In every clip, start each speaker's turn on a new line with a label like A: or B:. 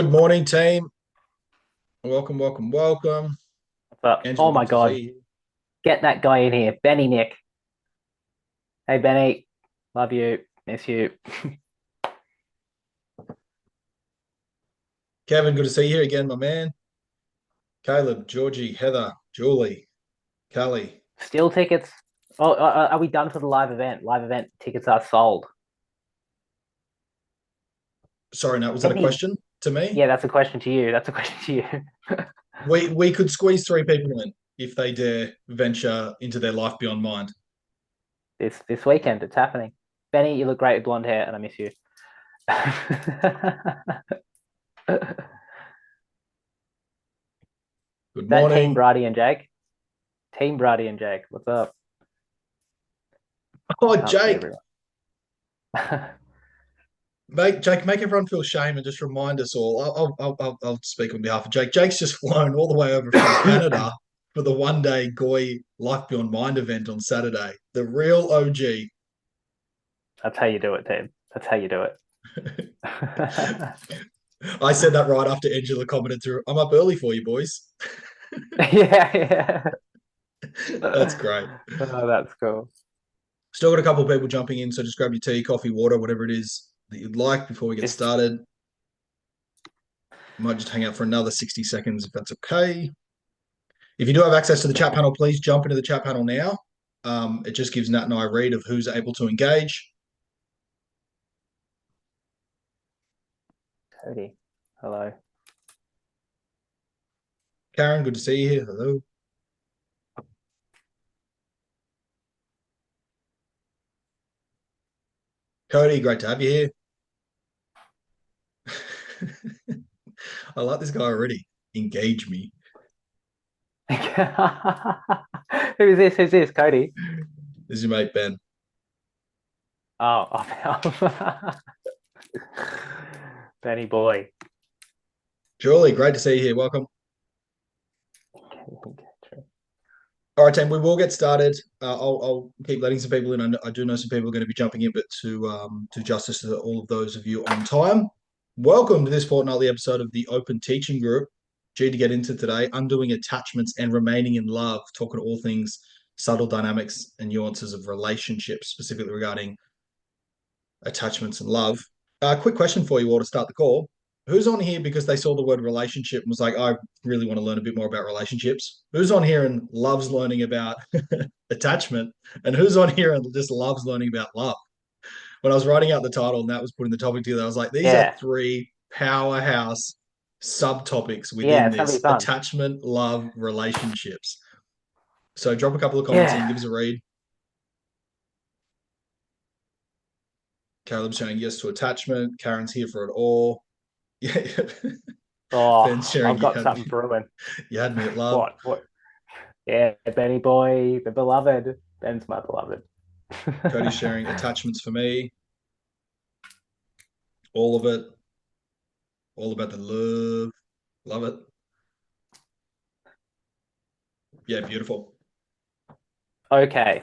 A: Good morning, team. Welcome, welcome, welcome.
B: But
A: Angela,
B: oh my
A: good to
B: God,
A: see you.
B: get that guy in here. Benny Nick. Hey Benny, love you, miss you.
A: Kevin, good to see you here again, my man. Caleb, Georgie, Heather, Julie, Callie.
B: Still tickets. Oh, are we done for the live event? Live event tickets are sold.
A: Sorry, Nat, was that a
B: Benny,
A: question to me?
B: yeah, that's a question to you. That's a question to you.
A: We could squeeze three people in if they dare venture into their life beyond mind.
B: This weekend, it's happening. Benny, you look great with blonde hair, and I miss you.
A: Good
B: That team
A: morning.
B: Brady and Jake. Team Brady and Jake. What's up?
A: Oh,
B: Can't see
A: Jake.
B: everyone.
A: Make everyone feel shame and just remind us all. I'll speak on behalf of Jake. Jake's just flown all the way over from Canada for the one-day Goy Life Beyond Mind event on Saturday. The real OG.
B: That's how you do it, team. That's how you do it.
A: I said that right after Angela commented through. I'm up early for you, boys.
B: Yeah,
A: That's
B: yeah.
A: great.
B: Oh, that's cool.
A: Still got a couple of people jumping in, so just grab your tea, coffee, water, whatever it is that you'd like before we get
B: Just
A: started. Might just hang out for another 60 seconds if that's okay. If you do have access to the chat panel, please jump into the chat panel now. It just gives Nat and I a read of who's able to engage.
B: Cody. Hello.
A: Karen, good to see you here. Hello. Cody, great to have you here. I like this guy already. Engage me.
B: Who's this? Who's this? Cody.
A: This is your mate, Ben.
B: Oh, Benny boy.
A: Julie, great to see you here. Welcome. All right, team, we will get started. I'll keep letting some people in. I do know some people are going to be jumping in, but to do justice to all of those of you on time, welcome to this fortnightly episode of the Open Teaching Group. G to get into today, undoing attachments and remaining in love, talking all things subtle dynamics and nuances of relationships, specifically regarding attachments and love. Quick question for you all to start the call. Who's on here because they saw the word relationship and was like, I really want to learn a bit more about relationships? Who's on here and loves learning about attachment? And who's on here and just loves learning about love? When I was writing out the title and that was putting the topic together, I was like, these are
B: Yeah.
A: three powerhouse subtopics
B: Yeah,
A: within
B: it's gonna be
A: this
B: fun.
A: attachment, love, relationships. So drop a couple of comments in,
B: Yeah.
A: give us a read. Caleb's saying yes to attachment. Karen's here for it all. Yeah. Ben's
B: Oh,
A: sharing
B: I've got something brewing.
A: you had me at love.
B: What? What? Yeah, Benny boy, the beloved. Ben's my beloved.
A: Cody's sharing attachments for me. All of it. All about the love. Love it. Yeah, beautiful.
B: Okay.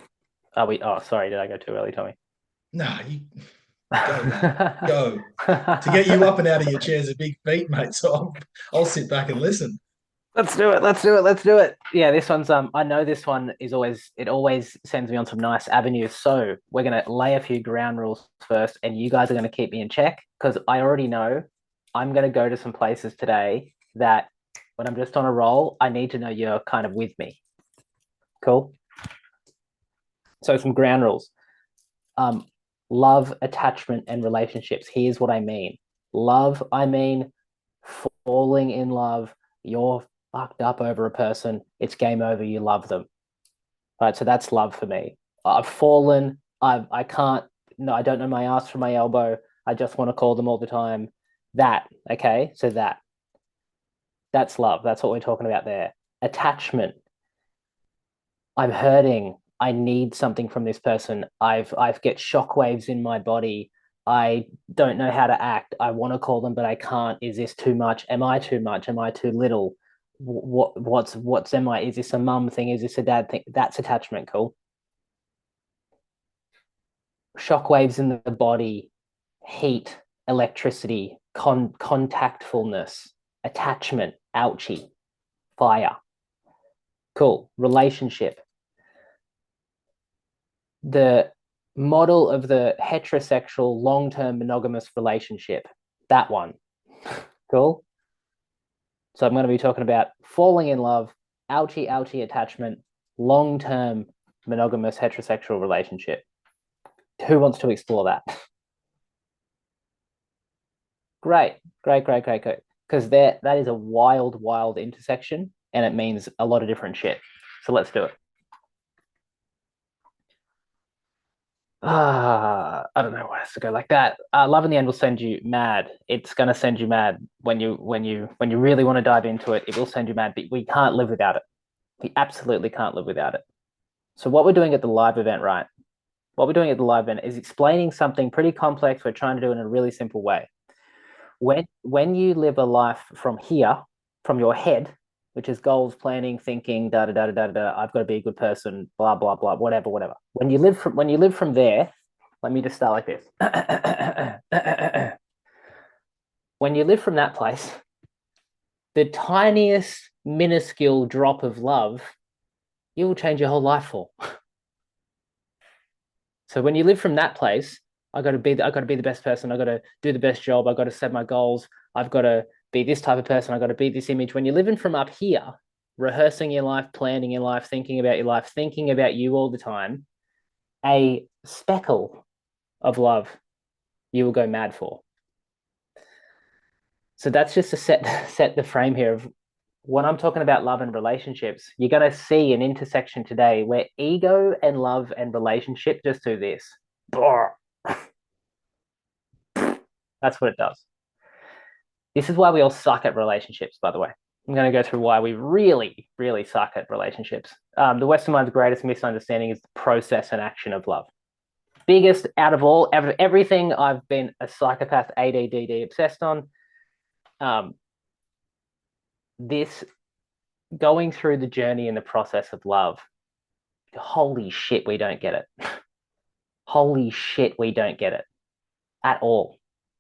B: Are we? Oh, sorry. Did I go too early, Tommy?
A: Nah, you go, man. Go. To get you up and out of your chairs are big feet, mate. So I'll sit back and listen.
B: Let's do it. Let's do it. Let's do it. Yeah, this one's I know this one is always sends me on some nice avenues. So we're gonna lay a few ground rules first, and you guys are gonna keep me in check because I already know I'm gonna go to some places today that when I'm just on a roll, I need to know you're kind of with me. Cool. So some ground rules. Um, love, attachment, and relationships. Here's what I mean. Love, I mean falling in love. You're fucked up over a person. It's game over. You love them. Right. So that's love for me. I've fallen. I can't. No, I don't know my ass from my elbow. I just want to call them all the time. That. Okay. So that's love. That's what we're talking about there. Attachment. I'm hurting. I need something from this person. I've get shockwaves in my body. I don't know how to act. I want to call them, but I can't. Is this too much? Am I too much? Am I too little? What's am I? Is this a mum thing? Is this a dad thing? That's attachment. Cool. Shockwaves in the body, heat, electricity, contactfulness, attachment, ouchie, fire. Cool. Relationship. The model of the heterosexual long-term monogamous relationship. That one. Cool. So I'm going to be talking about falling in love, ouchie, ouchie attachment, long-term monogamous heterosexual relationship. Who wants to explore that? Great, great, great, great, great. Because that is a wild, wild intersection, and it means a lot of different shit. So let's do it. I don't know why it has to go like that. Love in the end will send you mad. It's gonna send you mad when you really want to dive into it. It will send you mad, but we can't live without it. We absolutely can't live without it. So what we're doing at the live event, right? What we're doing at the live event is explaining something pretty complex. We're trying to do it in a really simple way. When you live a life from here, from your head, which is goals, planning, thinking, da da da da da. I've got to be a good person, blah blah blah, whatever, whatever. When you live from there, let me just start like this. When you live from that place, the tiniest minuscule drop of love, you will change your whole life for. So when you live from that place, I got to be the best person. I got to do the best job. I got to set my goals. I've got to be this type of person. I got to be this image. When you're living from up here, rehearsing your life, planning your life, thinking about your life, thinking about you all the time, a speckle of love you will go mad for. So that's just to set the frame here of when I'm talking about love and relationships. You're going to see an intersection today where ego and love and relationship just do this. That's what it does. This is why we all suck at relationships, by the way. I'm going to go through why we really, really suck at relationships. The Western mind's greatest misunderstanding is the process and action of love. Biggest out of all, everything I've been a psychopath, ADD obsessed on. This going through the journey and the process of love. Holy shit, we don't get it. Holy shit, we don't get it at all.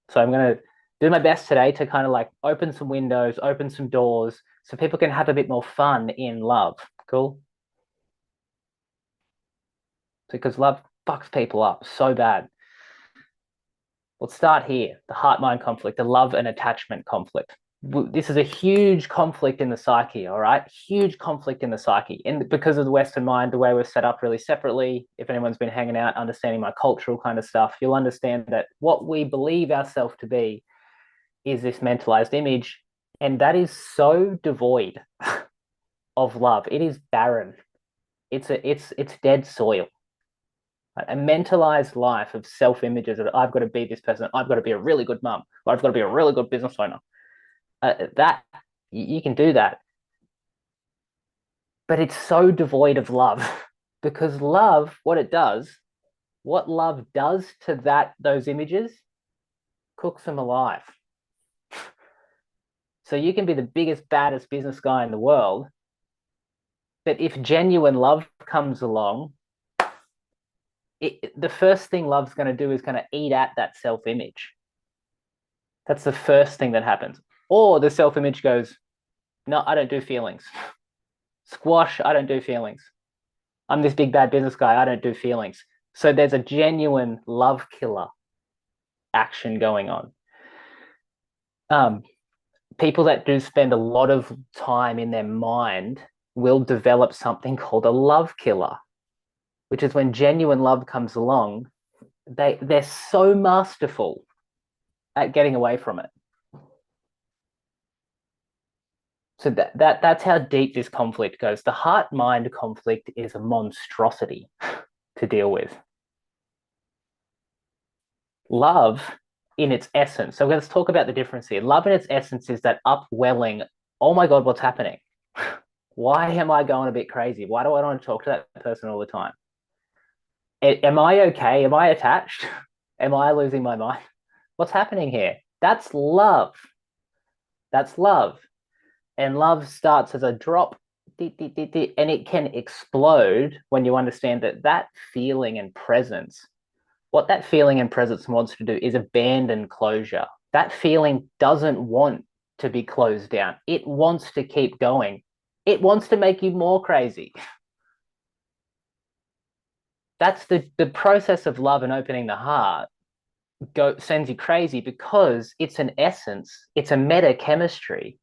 B: So I'm going to do my best today to kind of like open some windows, open some doors, so people can have a bit more fun in love. Cool? Because love fucks people up so bad. Let's start here. The heart-mind conflict, the love and attachment conflict. This is a huge conflict in the psyche, all right? Huge conflict in the psyche. And because of the Western mind, the way we're set up really separately, if anyone's been hanging out, understanding my cultural kind of stuff, you'll understand that what we believe ourselves to be is this mentalized image. And that is so devoid of love. It is barren. It's dead soil. A mentalized life of self-images that I've got to be this person. I've got to be a really good mum. Or I've got to be a really good business owner. That you can do that, but it's so devoid of love because love, what love does to those images, cooks them alive. So you can be the biggest, baddest business guy in the world, but if genuine love comes along, the first thing love's going to do is going to eat at that self-image. That's the first thing that happens. Or the self-image goes, no, I don't do feelings. Squash, I don't do feelings. I'm this big bad business guy, I don't do feelings. So there's a genuine love killer action going on. People that do spend a lot of time in their mind will develop something called a love killer, which is when genuine love comes along, they're so masterful at getting away from it. So that's how deep this conflict goes. The heart-mind conflict is a monstrosity to deal with. Love in its essence. So let's talk about the difference here. Love in its essence is that upwelling, oh my God, what's happening? Why am I going a bit crazy? Why do I want to talk to that person all the time? Am I okay? Am I attached? Am I losing my mind? What's happening here? That's love. That's love. And love starts as a drop, and it can explode when you understand that feeling and presence, what that feeling and presence wants to do is abandon closure. That feeling doesn't want to be closed down. It wants to keep going. It wants to make you more crazy. That's the process of love and opening the heart sends you crazy because it's an essence, it's a meta chemistry.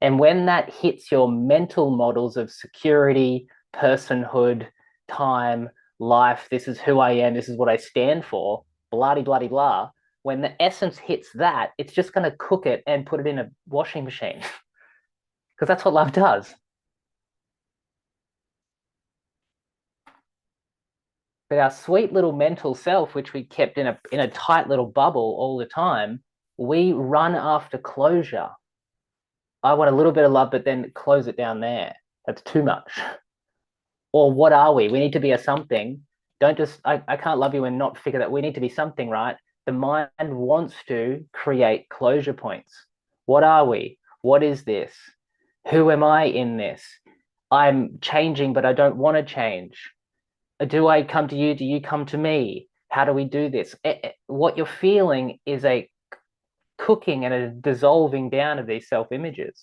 B: And when that hits your mental models of security, personhood, time, life, this is who I am, this is what I stand for, blah, blah, blah, blah. When the essence hits that, it's just going to cook it and put it in a washing machine because that's what love does. But our sweet little mental self, which we kept in a tight little bubble all the time, we run after closure. I want a little bit of love, but then close it down there. That's too much. Or what are we? We need to be a something. Don't just, I can't love you and not figure that we need to be something, right? The mind wants to create closure points. What are we? What is this? Who am I in this? I'm changing, but I don't want to change. Do I come to you? Do you come to me? How do we do this? What you're feeling is a cooking and a dissolving down of these self images.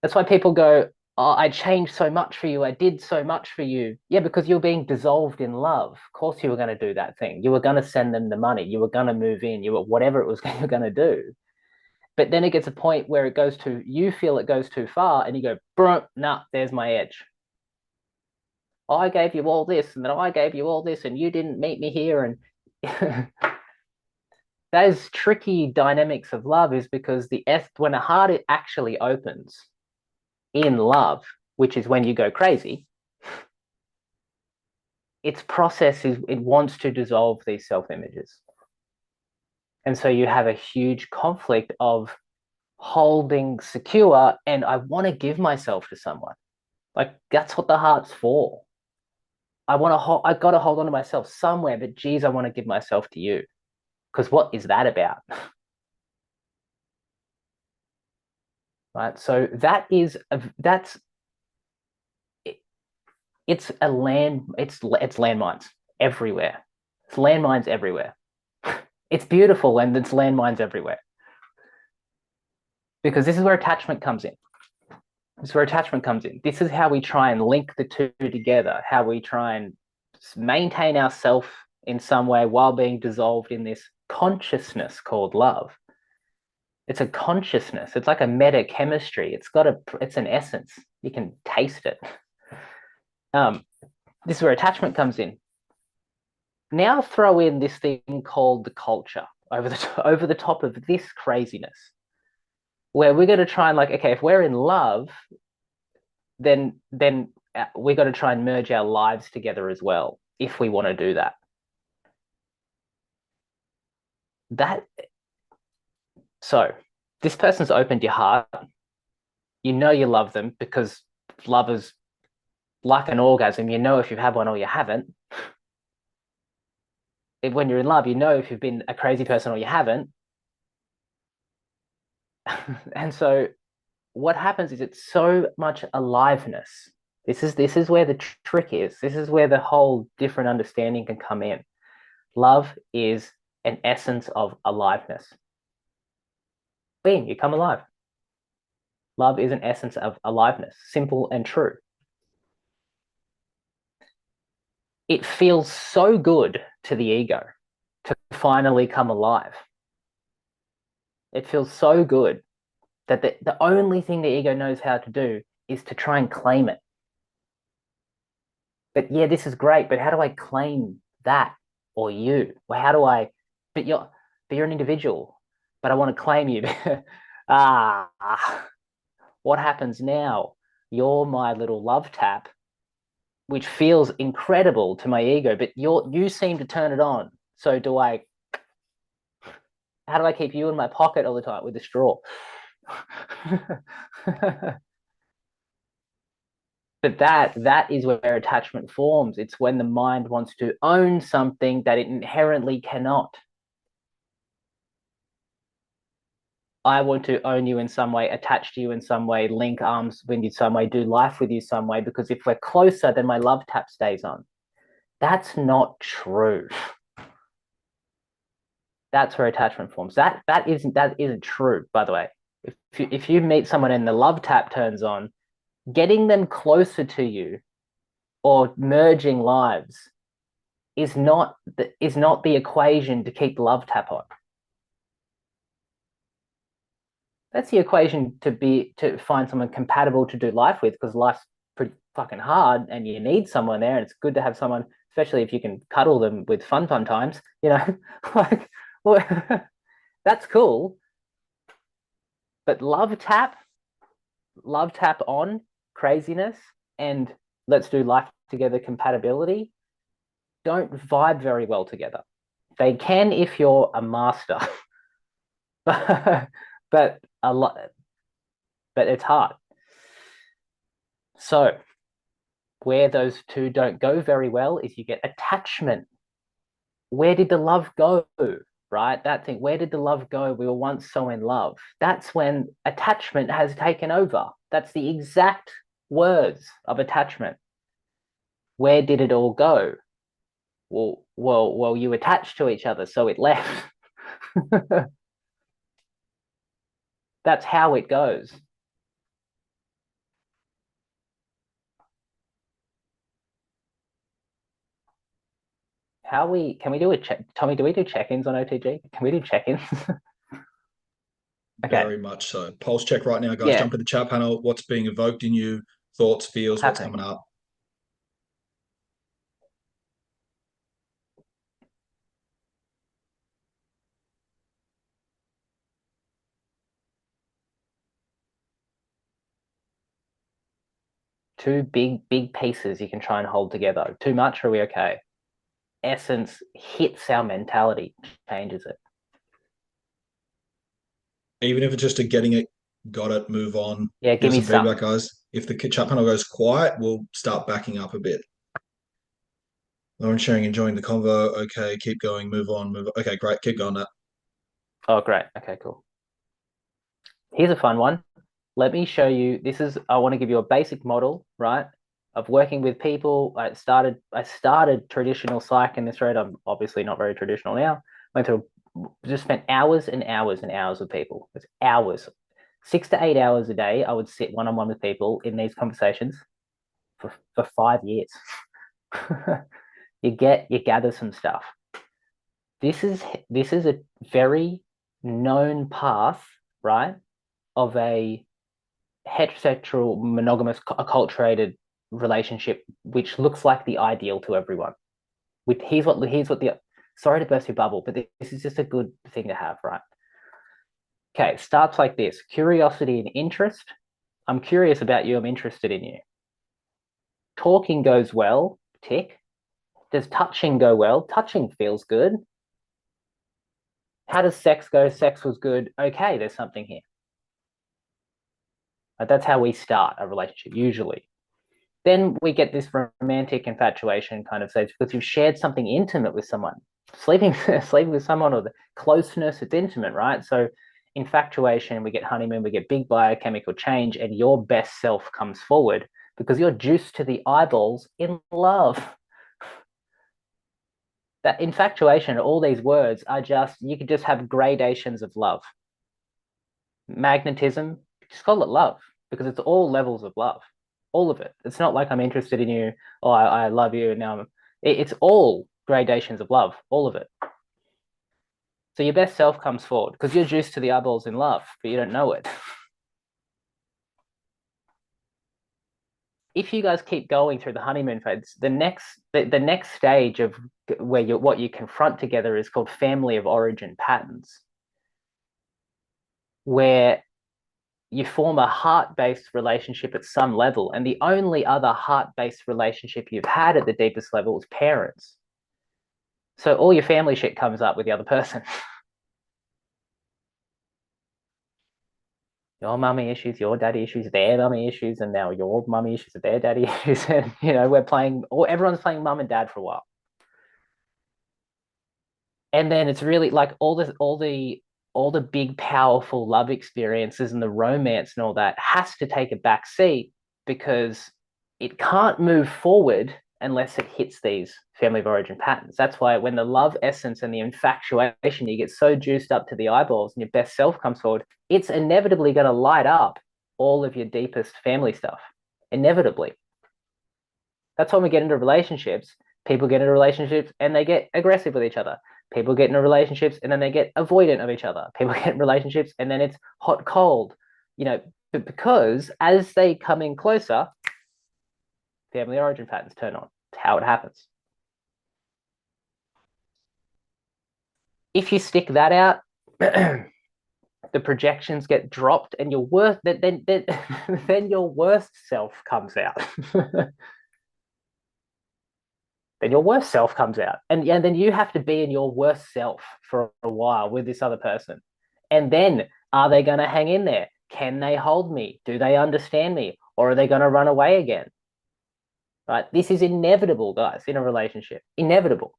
B: That's why people go, oh, I changed so much for you. I did so much for you. Yeah, because you're being dissolved in love. Of course, you were going to do that thing. You were going to send them the money. You were going to move in. You were whatever it was you were going to do. But then it gets a point where it goes to, you feel it goes too far and you go, nah, there's my edge. I gave you all this and then I gave you all this and you didn't meet me here. And those tricky dynamics of love is because when the heart actually opens in love, which is when you go crazy, its process is it wants to dissolve these self-images. And so you have a huge conflict of holding secure and I want to give myself to someone. Like that's what the heart's for. I got to hold on to myself somewhere, but geez, I want to give myself to you. Because what is that about? Right. So it's landmines everywhere. It's landmines everywhere. It's beautiful and it's landmines everywhere. Because this is where attachment comes in. This is where attachment comes in. This is how we try and link the two together, how we try and maintain ourselves in some way while being dissolved in this consciousness called love. It's a consciousness. It's like a meta chemistry. It's an essence. You can taste it. This is where attachment comes in. Now throw in this thing called the culture over the top of this craziness, where we're going to try and okay, if we're in love, then we're going to try and merge our lives together as well, if we want to do that. So this person's opened your heart. You know you love them because love is like an orgasm. You know if you've had one or you haven't. When you're in love, you know if you've been a crazy person or you haven't. And so what happens is it's so much aliveness. This is where the trick is. This is where the whole different understanding can come in. Love is an essence of aliveness. Boom, you come alive. Love is an essence of aliveness, simple and true. It feels so good to the ego to finally come alive. It feels so good that the only thing the ego knows how to do is to try and claim it. But yeah, this is great, but how do I claim that or you? Well, how do I, but you're an individual, but I want to claim you. What happens now? You're my little love tap, which feels incredible to my ego, but you seem to turn it on. So how do I keep you in my pocket all the time with a straw? But that is where attachment forms. It's when the mind wants to own something that it inherently cannot. I want to own you in some way, attach to you in some way, link arms with you some way, do life with you some way, because if we're closer, then my love tap stays on. That's not true. That's where attachment forms. That isn't true, by the way. If you meet someone and the love tap turns on, getting them closer to you or merging lives is not the equation to keep love tap on. That's the equation to find someone compatible to do life with, because life's pretty fucking hard and you need someone there, and it's good to have someone, especially if you can cuddle them with fun times, like well, that's cool. But love tap on craziness and let's do life together compatibility don't vibe very well together. They can if you're a master, but a lot, but it's hard. So where those two don't go very well is you get attachment. Where did the love go? Right? That thing, where did the love go? We were once so in love. That's when attachment has taken over. That's the exact words of attachment. Where did it all go? Well, you attached to each other, so it left. That's how it goes. Can we do a check? Tommy, do we do check-ins on OTG? Can we do check-ins? Okay.
A: Very much so. Pulse check right now, guys.
B: Yeah.
A: Jump to the chat panel. What's being evoked in you? Thoughts,
B: What's
A: feels, what's
B: happening?
A: coming up?
B: Two big pieces you can try and hold together. Too much, or are we okay? Essence hits our mentality, changes it.
A: Even if it's just a getting it, got it, move on.
B: Yeah,
A: Give
B: give
A: us
B: me
A: some feedback,
B: some.
A: guys. If the chat panel goes quiet, we'll start backing up a bit. Lauren sharing, enjoying the convo. Okay, keep going, move on, move on. Okay, great. Keep going that.
B: Oh, great. Okay, cool. Here's a fun one. Let me show you. I want to give you a basic model, right, of working with people. I started traditional psych in this road. I'm obviously not very traditional now. Went through, just spent hours and hours and hours with people. It's hours, 6 to 8 hours a day. I would sit one-on-one with people in these conversations for 5 years. You gather some stuff. This is a very known path, right, of a heterosexual, monogamous, acculturated relationship, which looks like the ideal to everyone. Here's what the sorry to burst your bubble, but this is just a good thing to have, right? Okay, it starts like this: curiosity and interest. I'm curious about you. I'm interested in you. Talking goes well. Tick. Does touching go well? Touching feels good. How does sex go? Sex was good. Okay, there's something here. That's how we start a relationship usually. Then we get this romantic infatuation kind of stage because you've shared something intimate with someone. Sleeping sleeping with someone, or the closeness, it's intimate, right? So infatuation, we get honeymoon, we get big biochemical change, and your best self comes forward because you're juiced to the eyeballs in love. That infatuation, all these words are just, you could just have gradations of love. Magnetism, just call it love, because it's all levels of love, all of it. It's not like I'm interested in you, or I love you, and now it's all gradations of love, all of it. So your best self comes forward because you're juiced to the eyeballs in love, but you don't know it. If you guys keep going through the honeymoon phase, the next stage of what you confront together is called family of origin patterns, where you form a heart-based relationship at some level, and the only other heart-based relationship you've had at the deepest level is parents. So all your family shit comes up with the other person. Your mummy issues, your daddy issues, their mummy issues, and now your mummy issues, their daddy issues. And we're playing, or everyone's playing mum and dad for a while. And then it's really like all the big powerful love experiences and the romance and all that has to take a back seat because it can't move forward unless it hits these family of origin patterns. That's why when the love essence and the infatuation, you get so juiced up to the eyeballs and your best self comes forward, it's inevitably going to light up all of your deepest family stuff. Inevitably. That's when we get into relationships. People get into relationships and they get aggressive with each other. People get into relationships and then they get avoidant of each other. People get in relationships and then it's hot, cold, because as they come in closer, family origin patterns turn on. It's how it happens. If you stick that out, the projections get dropped and your worst then your worst self comes out. Then your worst self comes out. And then you have to be in your worst self for a while with this other person. And then are they going to hang in there? Can they hold me? Do they understand me? Or are they going to run away again? Right? This is inevitable, guys, in a relationship. Inevitable.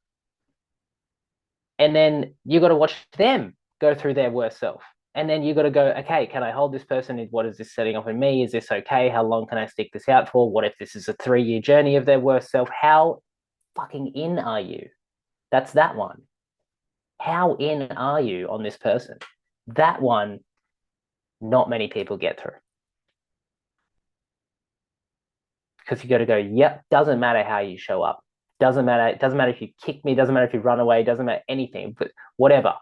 B: And then you got to watch them go through their worst self. And then you got to go, okay, can I hold this person? What is this setting off in me? Is this okay? How long can I stick this out for? What if this is a 3-year journey of their worst self? How fucking in are you? That's that one. How in are you on this person? That one, not many people get through. Because you got to go, yep, doesn't matter how you show up. Doesn't matter. It doesn't matter if you kick me. Doesn't matter if you run away. Doesn't matter anything. But whatever.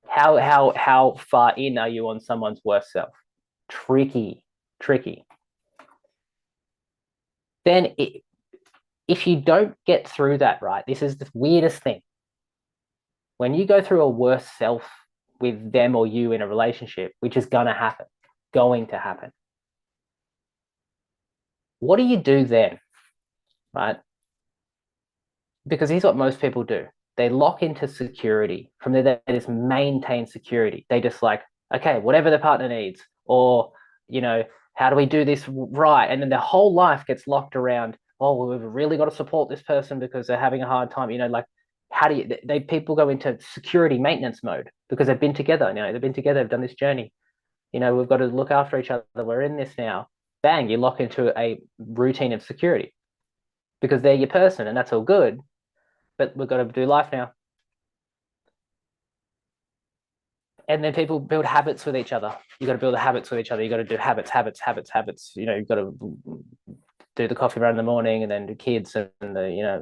B: How far in are you on someone's worst self? Tricky. Then if you don't get through that, right, this is the weirdest thing. When you go through a worse self with them or you in a relationship, which is going to happen, what do you do then, right? Because here's what most people do. They lock into security. From there, they just maintain security. They just like, okay, whatever the partner needs, or, how do we do this right? And then their whole life gets locked around, oh, we've really got to support this person because they're having a hard time. Like, how do people go into security maintenance mode because they've been together. They've been together, they've done this journey. We've got to look after each other. We're in this now. Bang, you lock into a routine of security because they're your person and that's all good. But we've got to do life now. And then people build habits with each other. You got to build the habits with each other. You got to do habits. You've got to do the coffee run in the morning and then the kids and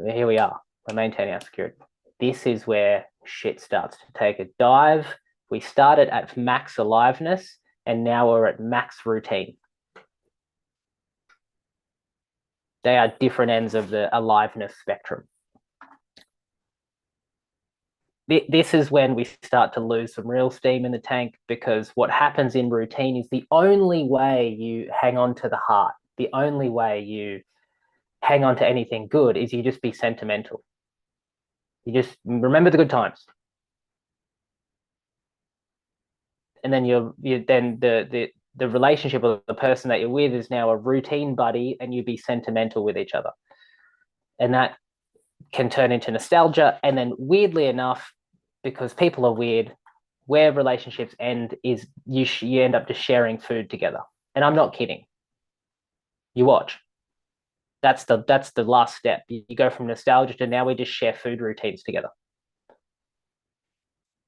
B: here we are. We're maintaining our security. This is where shit starts to take a dive. We started at max aliveness and now we're at max routine. They are different ends of the aliveness spectrum. This is when we start to lose some real steam in the tank because what happens in routine is the only way you hang on to the heart, the only way you hang on to anything good is you just be sentimental. You just remember the good times. And then then the relationship of the person that you're with is now a routine buddy and you be sentimental with each other. And that can turn into nostalgia. And then weirdly enough, because people are weird, where relationships end is you end up just sharing food together. And I'm not kidding. You watch. That's the last step. You go from nostalgia to now we just share food routines together.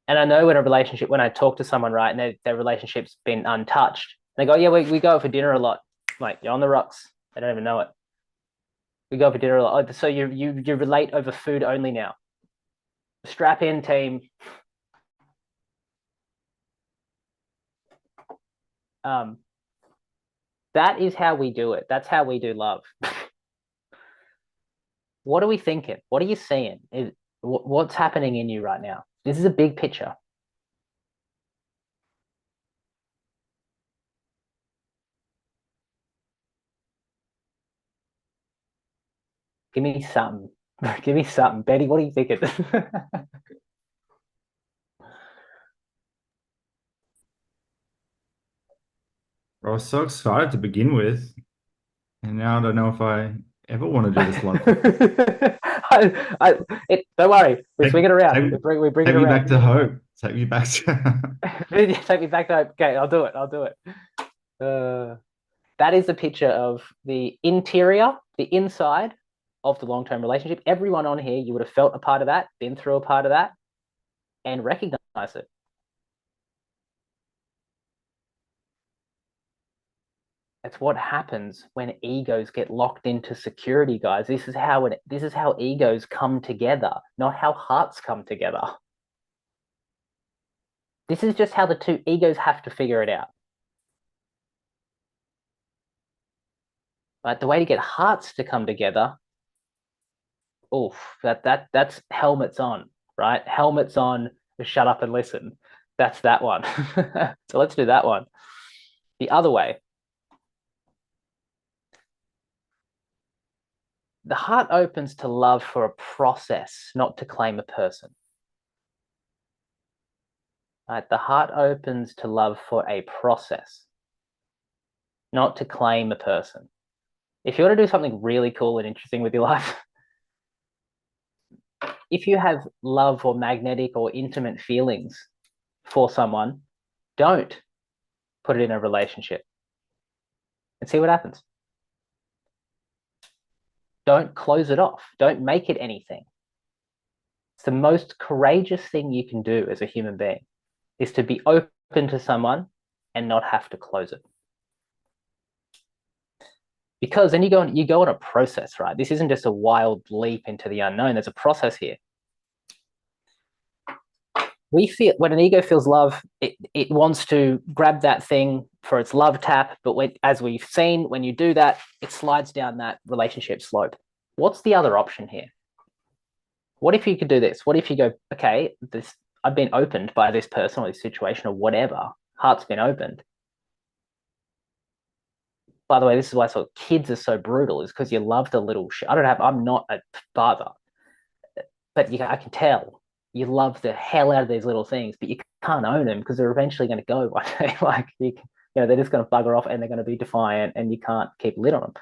B: And I know when I talk to someone, right, and their relationship's been untouched, they go, yeah, we go out for dinner a lot. I'm like, you're on the rocks. They don't even know it. We go for dinner a lot. So you relate over food only now. Strap in, team. That is how we do it. That's how we do love. What are we thinking? What are you seeing? What's happening in you right now? This is a big picture. Give me something. Give me something. Betty, what are you thinking?
C: I was so excited to begin with, and now I don't know if I ever want to do this love thing.
B: Don't worry, we
C: Take,
B: swing it around.
C: take,
B: We bring
C: take
B: it
C: me
B: around.
C: back to hope. Take me back to.
B: Take me back to okay. I'll do it. That is a picture of the interior, the inside, of the long-term relationship. Everyone on here, you would have felt a part of that, been through a part of that, and recognize it. It's what happens when egos get locked into security, guys. This is how egos come together, not how hearts come together. This is just how the two egos have to figure it out. But the way to get hearts to come together, that's helmets on, right? Helmets on, shut up and listen. That's that one. So let's do that one. The other way. The heart opens to love for a process, not to claim a person. Right? The heart opens to love for a process, not to claim a person. If you want to do something really cool and interesting with your life, if you have love or magnetic or intimate feelings for someone, don't put it in a relationship and see what happens. Don't close it off. Don't make it anything. It's the most courageous thing you can do as a human being, is to be open to someone and not have to close it. Because then you go on a process, right? This isn't just a wild leap into the unknown. There's a process here. We feel, when an ego feels love, it wants to grab that thing for its love tap. But as we've seen, when you do that, it slides down that relationship slope. What's the other option here? What if you could do this? What if you go, okay, I've been opened by this person or this situation or whatever. Heart's been opened. By the way, this is why kids are so brutal, is because you love the little shit. I'm not a father, but I can tell you love the hell out of these little things, but you can't own them because they're eventually going to go one day. Like, they're just going to bugger off and they're going to be defiant, and you can't keep a lid on them.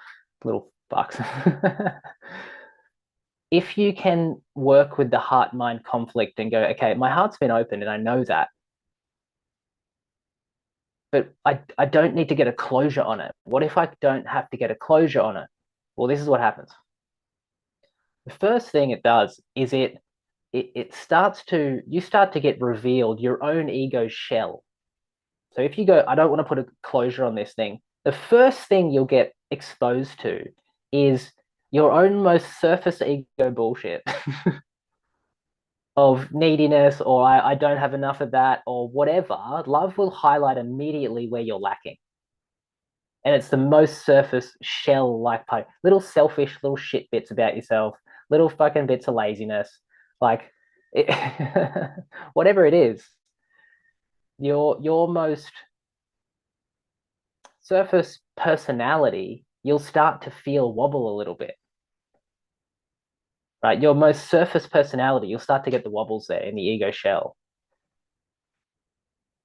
B: Little fucks. If you can work with the heart-mind conflict and go, okay, my heart's been opened and I know that, but I don't need to get a closure on it. What if I don't have to get a closure on it? Well, this is what happens. The first thing it does is you start to get revealed your own ego shell. So if you go, I don't want to put a closure on this thing, the first thing you'll get exposed to is your own most surface ego bullshit of neediness, or I don't have enough of that, or whatever. Love will highlight immediately where you're lacking. And it's the most surface shell-like part. Little selfish, little shit bits about yourself, little fucking bits of laziness. Like, whatever it is, your most surface personality, you'll start to feel wobble a little bit. Right? Your most surface personality, you'll start to get the wobbles there in the ego shell.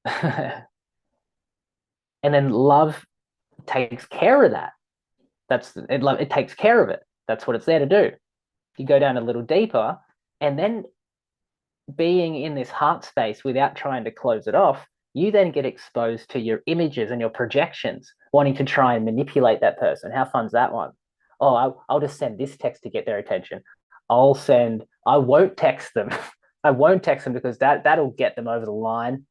B: And then love takes care of that. It takes care of it. That's what it's there to do. You go down a little deeper, and then being in this heart space without trying to close it off, you then get exposed to your images and your projections, wanting to try and manipulate that person. How fun's that one? Oh, I'll just send this text to get their attention. I won't text them. I won't text them because that'll get them over the line.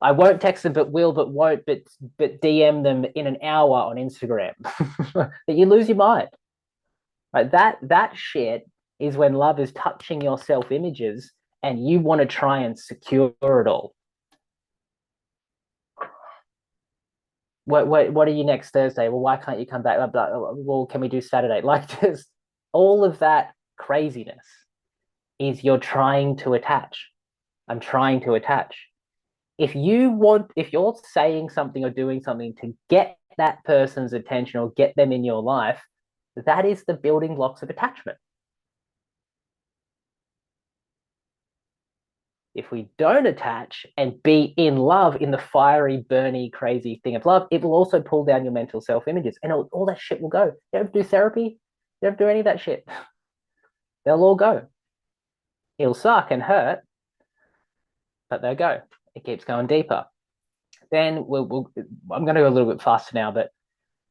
B: I won't text them, but won't, but DM them in an hour on Instagram. That you lose your mind. Right? That shit is when love is touching your self-images and you want to try and secure it all. What are you next Thursday? Well, why can't you come back? Well, can we do Saturday? Like, this, all of that craziness is you're trying to attach. I'm trying to attach. If you're saying something or doing something to get that person's attention or get them in your life, that is the building blocks of attachment. If we don't attach and be in love, in the fiery, burny, crazy thing of love, it will also pull down your mental self-images, and all that shit will go. You don't do therapy, you don't do any of that shit. They'll all go. It'll suck and hurt, but they'll go. It keeps going deeper. Then I'm going to go a little bit faster now, but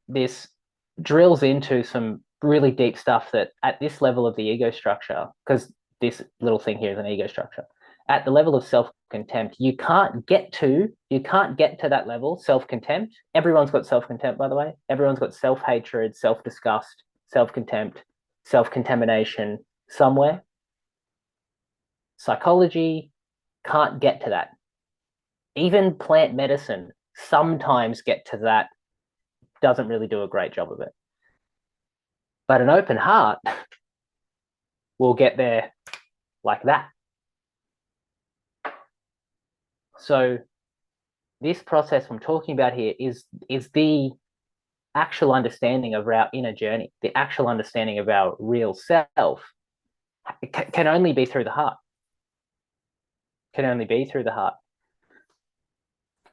B: this drills into some really deep stuff that at this level of the ego structure, because this little thing here is an ego structure, at the level of self-contempt, you can't get to that level, self-contempt. Everyone's got self-contempt, by the way. Everyone's got self-hatred, self-disgust, self-contempt, self-contamination somewhere. Psychology can't get to that. Even plant medicine sometimes get to that, doesn't really do a great job of it. But an open heart will get there like that. So this process I'm talking about here is the actual understanding of our inner journey, the actual understanding of our real self can only be through the heart. Can only be through the heart.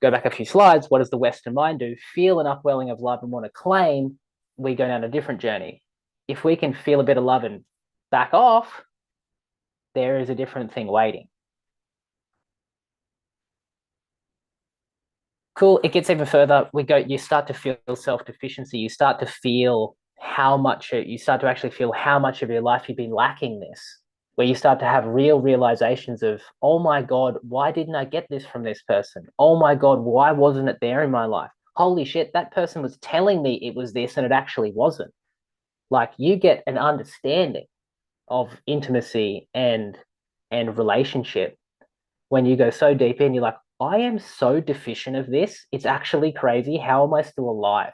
B: Go back a few slides. What does the Western mind do? Feel an upwelling of love and want to claim. We go down a different journey. If we can feel a bit of love and back off, there is a different thing waiting. Cool. It gets even further. You start to feel self-deficiency. You start to feel you start to actually feel how much of your life you've been lacking this, where you start to have real realizations of, oh my God, why didn't I get this from this person? Oh my God, why wasn't it there in my life? Holy shit, that person was telling me it was this and it actually wasn't. Like, you get an understanding of intimacy and relationship when you go so deep in. You're like, I am so deficient of this. It's actually crazy. How am I still alive?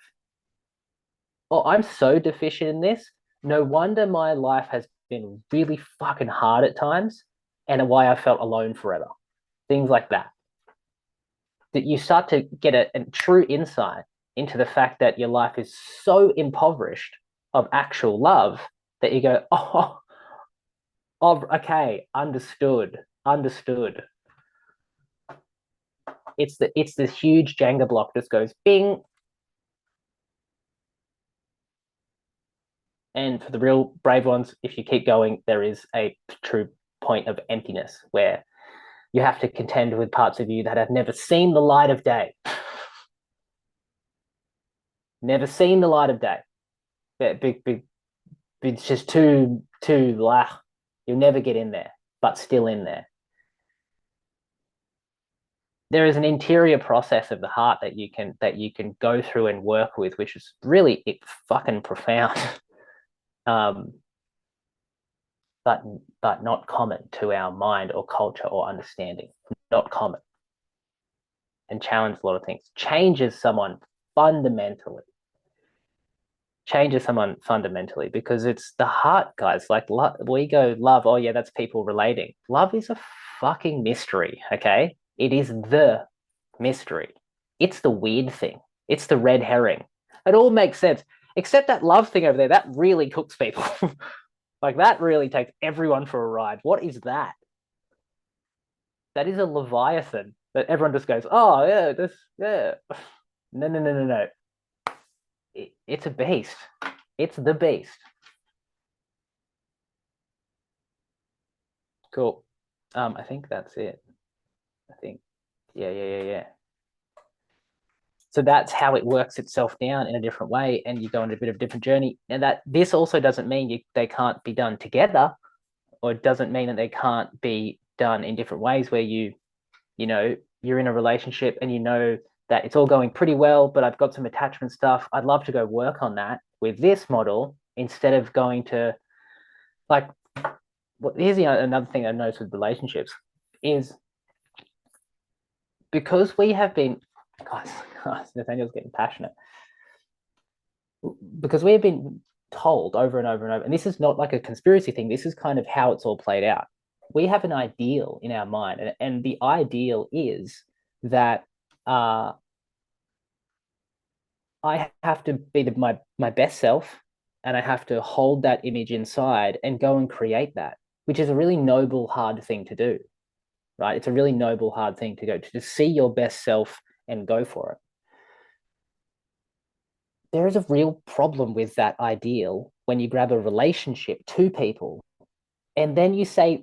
B: Oh, I'm so deficient in this. No wonder my life has been really fucking hard at times, and why I felt alone forever. Things like that. That you start to get a true insight into the fact that your life is so impoverished of actual love that you go, oh, okay, understood. It's this huge Jenga block that goes bing. And for the real brave ones, if you keep going, there is a true point of emptiness where you have to contend with parts of you that have never seen the light of day. Never seen the light of day. It's just too you'll never get in there, but still in there. There is an interior process of the heart that you can go through and work with, which is really fucking profound. But not common to our mind or culture or understanding. Not common. And challenge a lot of things. Changes someone fundamentally, because it's the heart, guys. Like, we go love, oh yeah, that's people relating. Love is a fucking mystery, okay? It is the mystery. It's the weird thing. It's the red herring. It all makes sense, except that love thing over there. That really cooks people. Like, that really takes everyone for a ride. What is that? That is a Leviathan that everyone just goes, oh yeah, yeah. No. It's a beast. It's the beast. Cool. I think that's it. I think, yeah. So that's how it works itself down in a different way, and you go on a bit of a different journey. And that this also doesn't mean they can't be done together, or it doesn't mean that they can't be done in different ways where you're in a relationship and you know that it's all going pretty well, but I've got some attachment stuff. I'd love to go work on that with this model instead of going to, like, here's another thing I've noticed with relationships is because we have been, guys, Nathaniel's getting passionate, because we have been told over and over and over, and this is not like a conspiracy thing, this is kind of how it's all played out. We have an ideal in our mind, and the ideal is that I have to be my best self, and I have to hold that image inside and go and create that, which is a really noble, hard thing to do, right? It's a really noble, hard thing to go to see your best self and go for it. There is a real problem with that ideal when you grab a relationship, two people, and then you say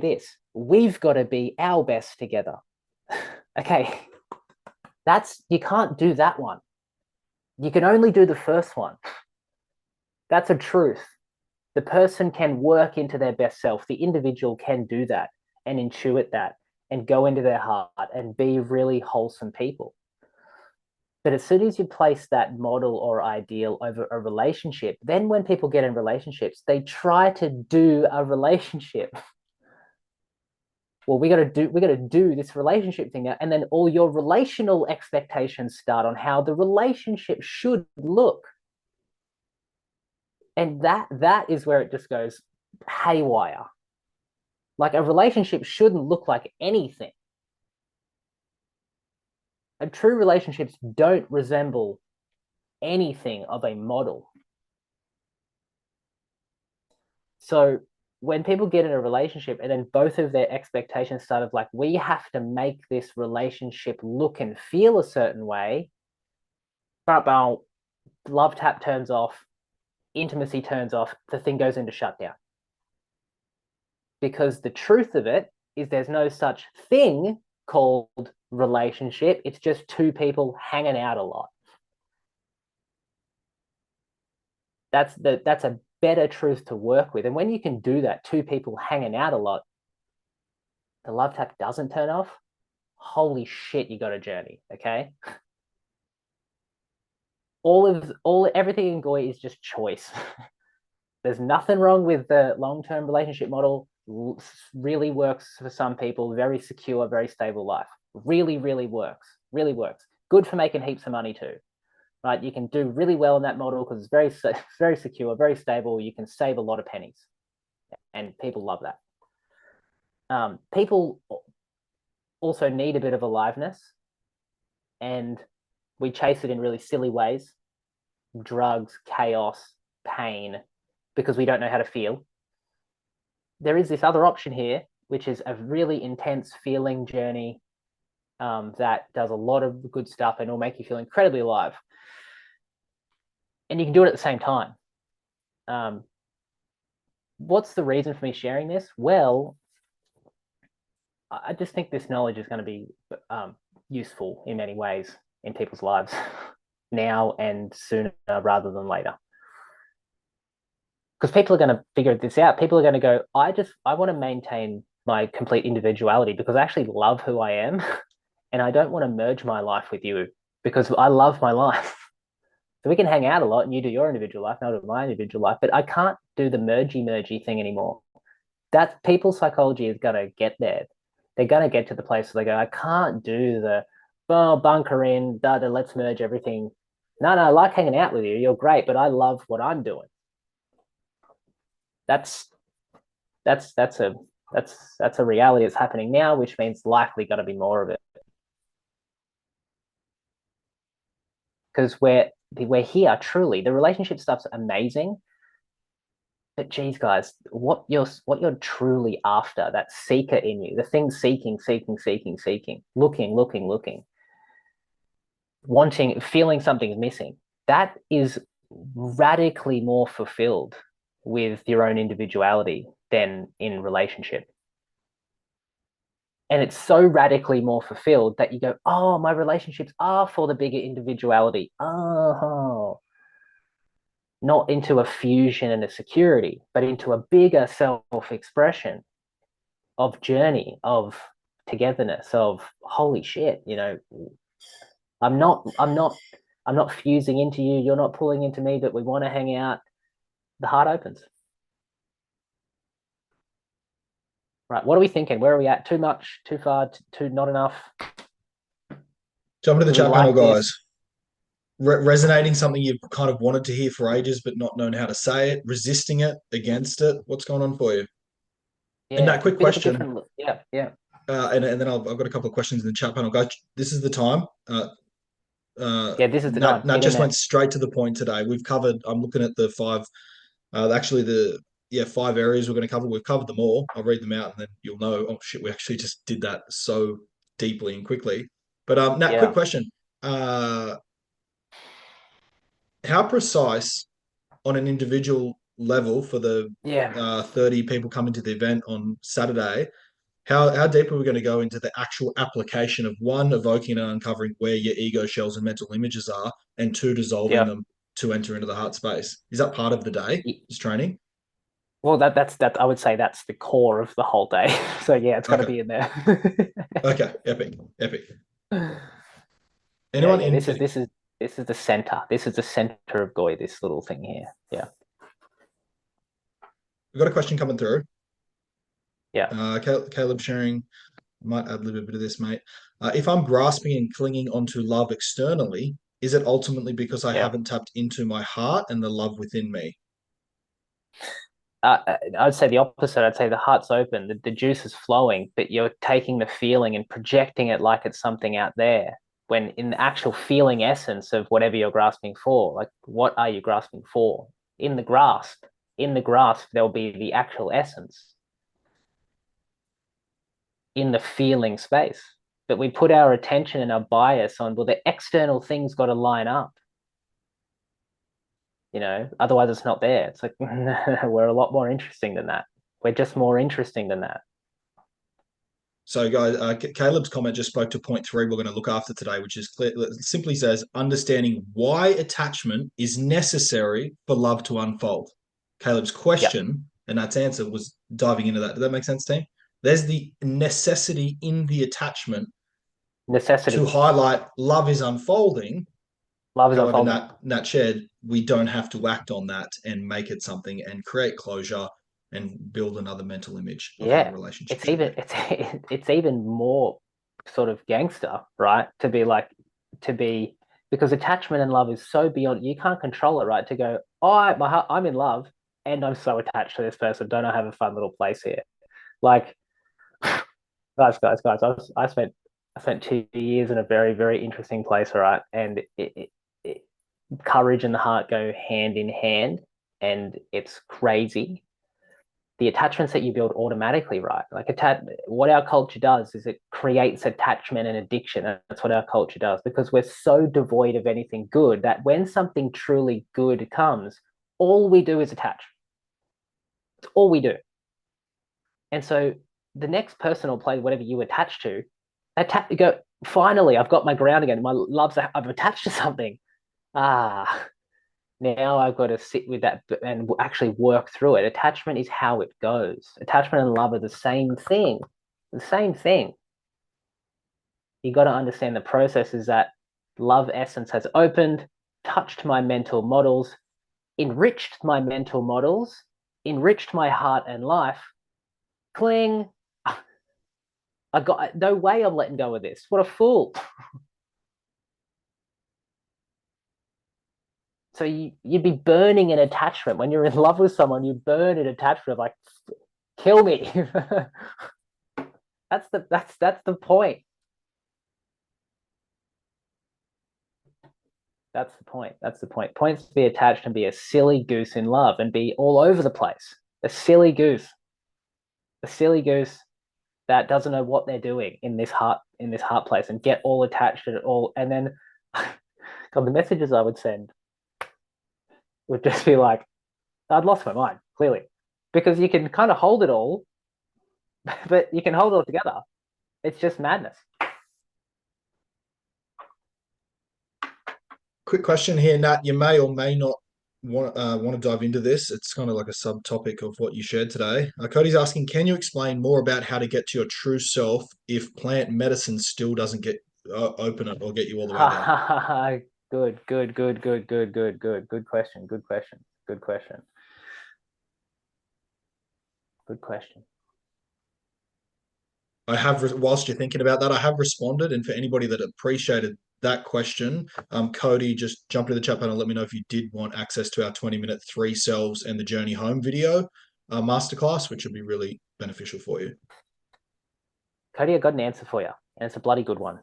B: this, we've got to be our best together. Okay, you can't do that one. You can only do the first one. That's a truth. The person can work into their best self. The individual can do that and intuit that and go into their heart and be really wholesome people. But as soon as you place that model or ideal over a relationship, then when people get in relationships, they try to do a relationship. Well, we got to do this relationship thing now, and then all your relational expectations start on how the relationship should look, and that is where it just goes haywire. Like, a relationship shouldn't look like anything. And true relationships don't resemble anything of a model. So when people get in a relationship and then both of their expectations start of like, we have to make this relationship look and feel a certain way, love tap turns off, intimacy turns off, the thing goes into shutdown. Because the truth of it is there's no such thing called relationship. It's just two people hanging out a lot. That's a better truth to work with. And when you can do that, two people hanging out a lot, the love tap doesn't turn off. Holy shit, you got a journey, okay? Everything in Goy is just choice. There's nothing wrong with the long-term relationship model. Really works for some people. Very secure, very stable life. Really, really works. Really works. Good for making heaps of money too. Right? You can do really well in that model because it's very secure, very stable. You can save a lot of pennies, and people love that. People also need a bit of aliveness, and we chase it in really silly ways: drugs, chaos, pain, because we don't know how to feel. There is this other option here, which is a really intense feeling journey that does a lot of good stuff and will make you feel incredibly alive. And you can do it at the same time. What's the reason for me sharing this? Well, I just think this knowledge is going to be useful in many ways in people's lives now and sooner rather than later. Because people are going to figure this out. People are going to go, I want to maintain my complete individuality because I actually love who I am. And I don't want to merge my life with you because I love my life. So we can hang out a lot and you do your individual life and I'll do my individual life, but I can't do the mergy thing anymore. That people's psychology is going to get there. They're going to get to the place where they go, I can't do the bunker in, let's merge everything. No, I like hanging out with you. You're great, but I love what I'm doing. That's a reality that's happening now, which means likely going to be more of it. Because we're here truly. The relationship stuff's amazing, but geez, guys, what you're truly after, that seeker in you, the thing seeking, looking, wanting, feeling something's missing, that is radically more fulfilled with your own individuality than in relationship. And it's so radically more fulfilled that you go, oh, my relationships are for the bigger individuality. Oh, not into a fusion and a security, but into a bigger self-expression of journey, of togetherness, of holy shit, I'm not fusing into you. You're not pulling into me, but we want to hang out. The heart opens. Right. What are we thinking? Where are we at? Too much, too far, too not enough?
A: Jump into the chat panel, guys.
B: This?
A: Resonating something you've kind of wanted to hear for ages, but not known how to say it, resisting it, against it. What's going on for you?
B: Yeah,
A: and that quick question.
B: Yeah.
A: And then I've got a couple of questions in the chat panel, guys. This is the time.
B: This is the time.
A: Nat just went straight to the point today. We've covered. I'm looking at the five. Five areas we're going to cover. We've covered them all. I'll read them out, and then you'll know. Oh shit, we actually just did that so deeply and quickly. But Nat, quick question. How precise on an individual level for the 30 people coming to the event on Saturday? How deep are we going to go into the actual application of one, evoking and uncovering where your ego shells and mental images are, and two, dissolving them? to enter into the heart space? Is that part of the day? Is training?
B: Well, that's I would say that's the core of the whole day. So yeah, it's got to
A: Okay.
B: be in there.
A: Okay. Epic. Epic.
B: Yeah,
A: Anyone
B: yeah.
A: in?
B: This is the center. This is the center of Goy. This little thing here. Yeah.
A: We've got a question coming through.
B: Yeah.
A: Caleb sharing. Might add a little bit of this, mate. If I'm grasping and clinging onto love externally, is it ultimately because I
B: Yeah.
A: haven't tapped into my heart and the love within me?
B: I'd say the opposite. I'd say the heart's open, the juice is flowing, but you're taking the feeling and projecting it like it's something out there. When in the actual feeling essence of whatever you're grasping for, like what are you grasping for? In the grasp, there'll be the actual essence in the feeling space. But we put our attention and our bias on, well, the external things got to line up, otherwise it's not there. It's like, we're a lot more interesting than that. We're just more interesting than that.
A: So, guys, Caleb's comment just spoke to point 3 we're going to look after today, which is clear, simply says understanding why attachment is necessary for love to unfold. Caleb's question and that's answer was diving into that. Does that make sense, team? There's the necessity in the attachment
B: Necessity.
A: to highlight love is unfolding.
B: Love is
A: However,
B: unfolding.
A: Nat shared, we don't have to act on that and make it something and create closure and build another mental image of how the relationship
B: it's
A: should
B: even
A: be.
B: it's even more sort of gangster, right? To be because attachment and love is so beyond, you can't control it, right? To go, oh, my heart, I'm in love and I'm so attached to this person, don't I have a fun little place here? Like, guys, I spent 2 years in a very, very interesting place, all right? And courage and the heart go hand in hand, and it's crazy. The attachments that you build automatically, right? Like what our culture does is it creates attachment and addiction. That's what our culture does, because we're so devoid of anything good that when something truly good comes, all we do is attach. It's all we do. And so the next person will play whatever you attach to. Go, finally, I've got my ground again. My loves, I've attached to something. Now I've got to sit with that and actually work through it. Attachment is how it goes. Attachment and love are the same thing. The same thing. You got to understand the process is that love essence has opened, touched my mental models, enriched my mental models, enriched my heart and life. Cling. I got no way I'm letting go of this. What a fool. So you'd be burning an attachment. When you're in love with someone, you burn an attachment, like, kill me. That's the point. That's the point. That's the point. Points to be attached and be a silly goose in love and be all over the place. A silly goose. A silly goose that doesn't know what they're doing in this heart place and get all attached to it all. And then God, the messages I would send would just be like, I'd lost my mind, clearly. Because you can kind of hold it all, but you can hold it all together. It's just madness.
A: Quick question here, Nat. You may or may not want to dive into this. It's kind of like a subtopic of what you shared today. Cody's asking, can you explain more about how to get to your true self if plant medicine still doesn't get open it or get you all the way there?
B: Good question. Good question.
A: I have, whilst you're thinking about that, I have responded. And for anybody that appreciated that question, Cody, just jump into the chat panel and let me know if you did want access to our 20-minute 3 selves and the journey home video masterclass, which would be really beneficial for you.
B: Cody, I got an answer for you, and it's a bloody good one.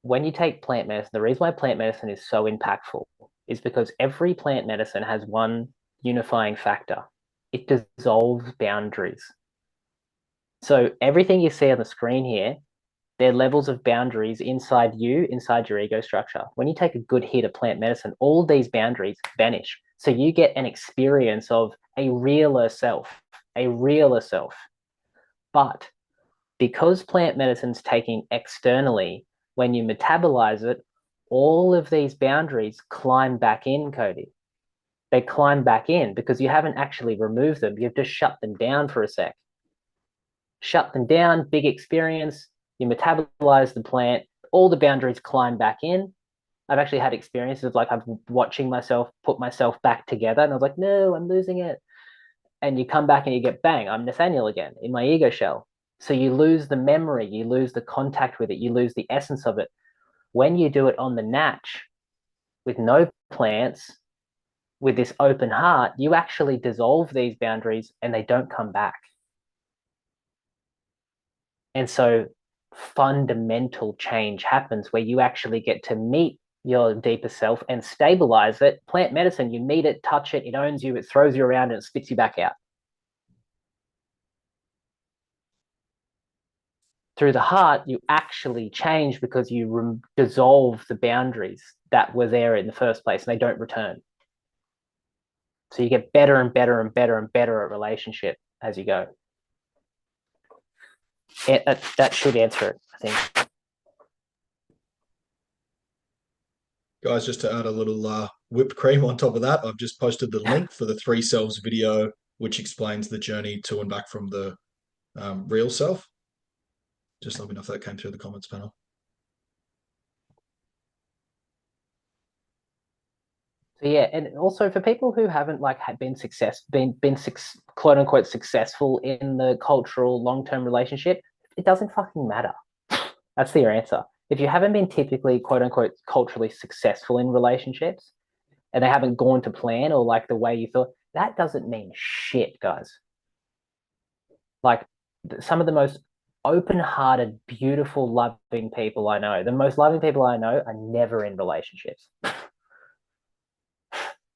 B: When you take plant medicine, the reason why plant medicine is so impactful is because every plant medicine has one unifying factor. It dissolves boundaries. So everything you see on the screen here, they're levels of boundaries inside you, inside your ego structure. When you take a good hit of plant medicine, all these boundaries vanish. So you get an experience of a realer self, a realer self. But because plant medicine's taking externally, when you metabolize it, all of these boundaries climb back in, Cody. They climb back in because you haven't actually removed them. You've just shut them down for a sec. Shut them down, big experience. You metabolize the plant. All the boundaries climb back in. I've actually had experiences of like I'm watching myself put myself back together, and I was like, no, I'm losing it. And you come back and you get bang, I'm Nathaniel again in my ego shell. So you lose the memory, you lose the contact with it, you lose the essence of it. When you do it on the natch with no plants, with this open heart, you actually dissolve these boundaries and they don't come back. And so fundamental change happens where you actually get to meet your deeper self and stabilize it. Plant medicine, you meet it, touch it, it owns you, it throws you around and it spits you back out. Through the heart, you actually change because you dissolve the boundaries that were there in the first place and they don't return. So you get better and better and better and better at relationship as you go. That should answer it, I think.
A: Guys, just to add a little whipped cream on top of that, I've just posted the link for the three selves video, which explains the journey to and back from the real self. Just let me know if that came through the comments panel.
B: So yeah, and also for people who haven't like been quote unquote successful in the cultural long-term relationship, it doesn't fucking matter. That's the answer. If you haven't been typically quote unquote culturally successful in relationships and they haven't gone to plan or like the way you thought, that doesn't mean shit, guys. Like some of the most open-hearted, beautiful, loving people I know, the most loving people I know are never in relationships.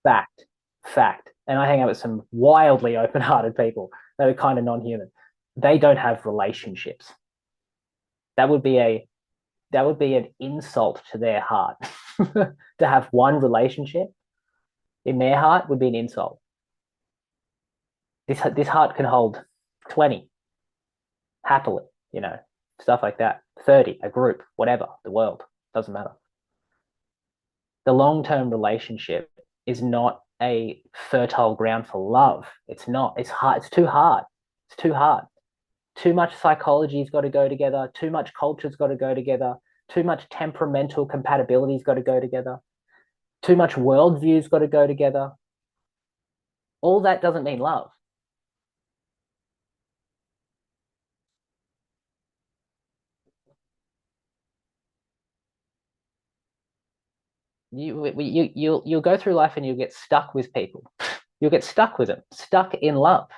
B: Fact. And I hang out with some wildly open-hearted people that are kind of non-human. They don't have relationships. That would be an insult to their heart. To have one relationship in their heart would be an insult. This heart can hold 20 happily, stuff like that. 30, a group, whatever, the world, doesn't matter. The long-term relationship is not a fertile ground for love. It's not. It's hard. It's too hard. It's too hard. Too much psychology's got to go together. Too much culture's got to go together. Too much temperamental compatibility's got to go together. Too much worldview's got to go together. All that doesn't mean love. You'll go through life and you'll get stuck with people. You'll get stuck with them, stuck in love.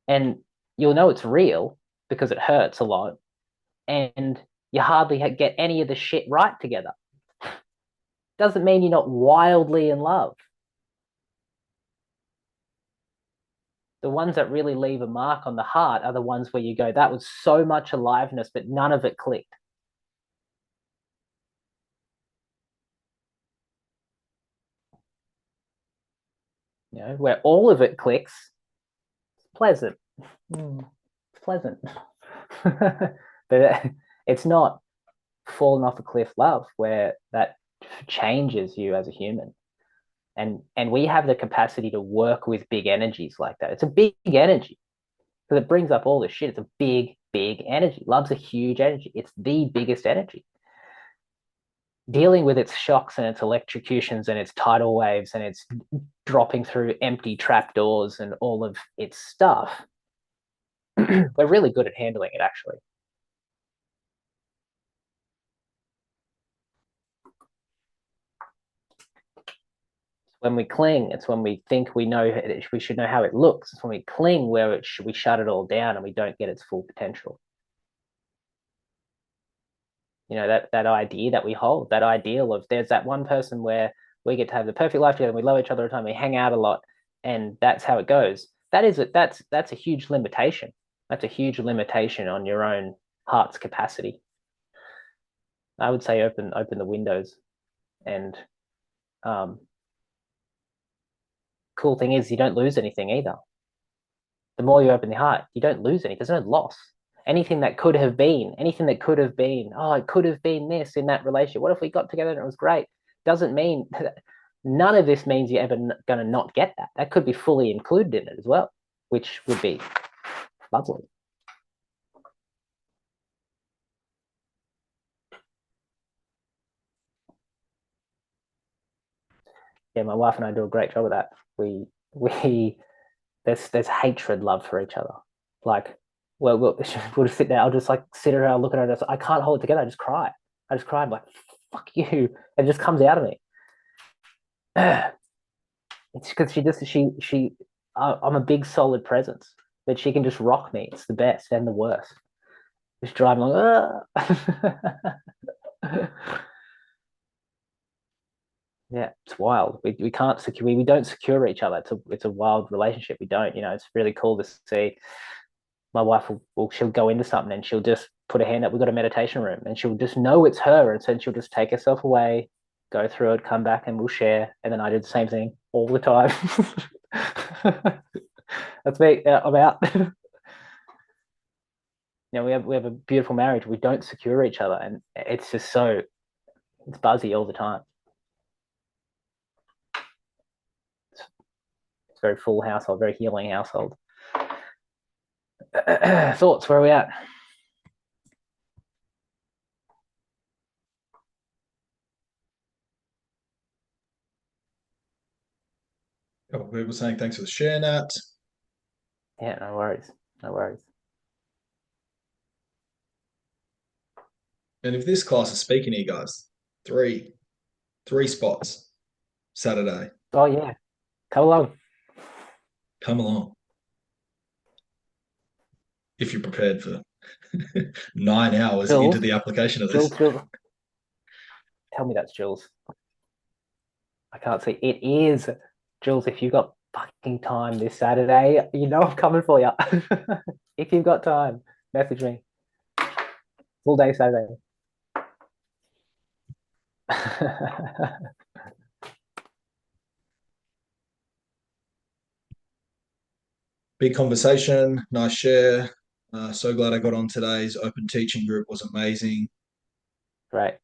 B: And you'll know it's real because it hurts a lot. And you hardly get any of the shit right together. Doesn't mean you're not wildly in love. The ones that really leave a mark on the heart are the ones where you go, that was so much aliveness, but none of it clicked. Where all of it clicks, it's pleasant. It's pleasant. But it's not falling off a cliff love where that changes you as a human. And we have the capacity to work with big energies like that. It's a big energy because it brings up all this shit. It's a big energy. Love's a huge energy. It's the biggest energy. Dealing with its shocks and its electrocutions and its tidal waves and its dropping through empty trapdoors and all of its stuff, we're really good at handling it, actually. When we cling, it's when we think we know we should know how it looks. It's when we cling where we shut it all down and we don't get its full potential. That idea that we hold, that ideal of there's that one person where we get to have the perfect life together, we love each other all the time, we hang out a lot, and that's how it goes. That's a huge limitation. That's a huge limitation on your own heart's capacity. I would say open the windows. And cool thing is you don't lose anything either. The more you open the heart, you don't lose anything. There's no loss. anything that could have been, oh, it could have been this in that relationship. What if we got together and it was great? Doesn't mean none of this means you're ever going to not get that. That could be fully included in it as well, which would be lovely. Yeah, my wife and I do a great job of that. We there's hatred, love for each other. Like, we'll just sit there. I'll just like sit around, look at her. I can't hold it together. I just cry. I'm like, fuck you. It just comes out of me. It's because I'm a big solid presence, but she can just rock me. It's the best and the worst. Just driving like, yeah, it's wild. We can't secure. We don't secure each other. It's a wild relationship. We don't. It's really cool to see. My wife she'll go into something and she'll just put her hand up. We've got a meditation room, and she'll just know it's her, and so she'll just take herself away, go through it, come back, and we'll share. And then I do the same thing all the time. That's me. I'm out. We have a beautiful marriage. We don't secure each other, and it's just it's buzzy all the time. It's a very full household, very healing household. Thoughts? Where are we at?
A: A couple of people saying thanks for the share, Nat.
B: Yeah, no worries. No worries.
A: And if this class is speaking to you guys, three spots Saturday.
B: Oh yeah, come along.
A: Come along. If you're prepared for 9 hours into the application of this.
B: Jules. Tell me that's Jules. I can't see. It is Jules. If you've got fucking time this Saturday, I'm coming for you. If you've got time, message me. Full day Saturday.
A: Big conversation, nice share. So glad I got on today's open teaching group. Was amazing.
B: Right.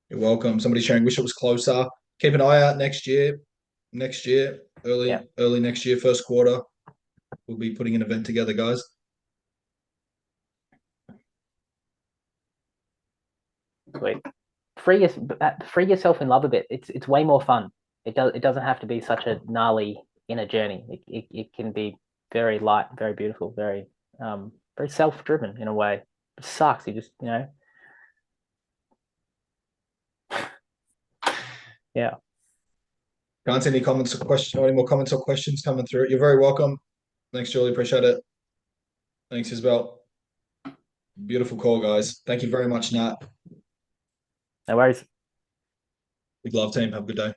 A: You're welcome. Somebody sharing, wish it was closer. Keep an eye out next year, early next year, first quarter. We'll be putting an event together, guys.
B: Sweet. Free yourself in love a bit. It's way more fun. It doesn't have to be such a gnarly inner journey. It can be very light, very beautiful, very very self-driven in a way. It sucks. You just yeah.
A: Can't see any comments or questions, any more comments or questions coming through. You're very welcome. Thanks, Julie. Appreciate it. Thanks, Isabel. Beautiful call, guys. Thank you very much, Nat.
B: No worries.
A: Big love, team. Have a good day.